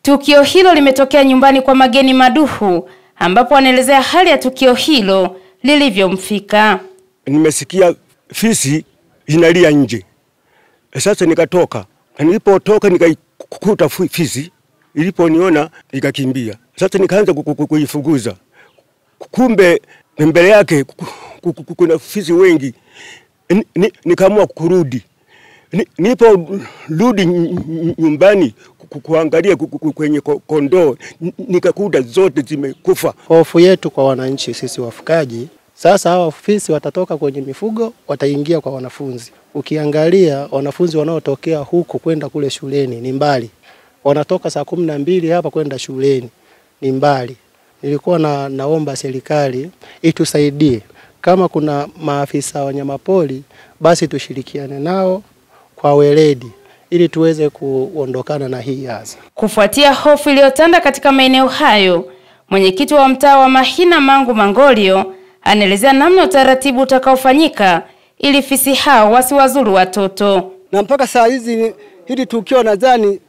Tukio hilo limetokea nyumbani kwa Mageni Maduhu, ambapo anaelezea hali ya tukio hilo lilivyomfika. Nimesikia fisi inalia nje. Sasa nikatoka. Nilipotoka nikaikuta fisi, iliponiona ikakimbia. Sasa nikaanza kuifukuza. Kumbe mbele yake kuna fisi wengi. Nikaamua kurudi. Nipo rudi nyumbani kuangalia kwenye kondoo, nikakuta zote zimekufa. Hofu yetu kwa wananchi sisi wafugaji, sasa hawa fisi watatoka kwenye mifugo, wataingia kwa wanafunzi. Ukiangalia wanafunzi wanaotokea huku kwenda kule shuleni ni mbali. Wanatoka saa 12 hapa kwenda shuleni ni mbali. Nilikuwa naomba serikali itusaidie. Kama kuna maafisa wanyamapori, basi tushirikiane nao kwa weledi ili tuweze kuondokana na hii adha. Kufuatia hofu iliyotanda katika maeneo hayo, mwenyekiti wa mtaa wa Mahina Mangu Mangolio anaelezea namna utaratibu utakaofanyika ili fisi hao wasiwazuru watoto. Na mpaka saa hizi hili tukio nadhani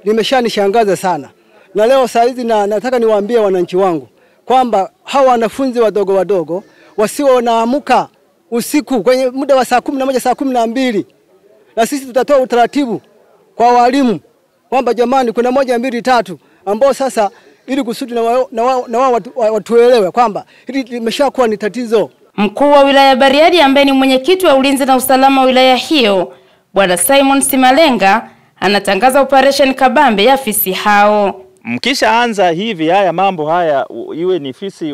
limeshanishangaza sana. Na leo saa hizi nataka niwaambie wananchi wangu kwamba hawa wanafunzi wadogo wasiwe wanaamuka usiku kwenye muda wa saa 11 saa 12. Na sisi tutatoa utaratibu kwa walimu kwamba jamani kuna 1 2 3 ambao sasa ili kusudi na wao watuelewe kwamba hili limeshakuwa ni tatizo. Mkuu wa wilaya Bariadi ambaye ni mwenyekiti wa ulinzi na usalama wa wilaya hiyo, Bwana Simon Simalenga, anatangaza operation kabambe ya fisi hao. Mkisha anza hivi haya mambo haya, iwe ni fisi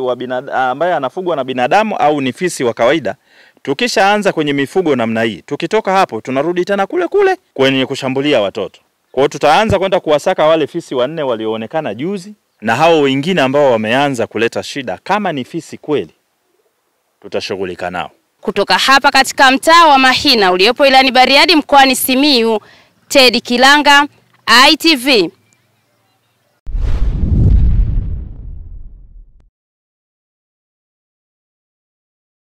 ambaye anafugwa na binadamu au ni fisi wa kawaida, tukisha anza kwenye mifugo namna hii, tukitoka hapo tunarudi tena kule kwenye kushambulia watoto. Kwa hiyo tutaanza kwenda kuwasaka wale fisi 4 walioonekana juzi na hao wengine ambao wameanza kuleta shida. Kama ni fisi kweli, tutashughulika nao. Kutoka hapa katika mtaa wa Mahina uliopo ilani Bariadi mkoani Simiyu, Teddy Kilanga, ITV.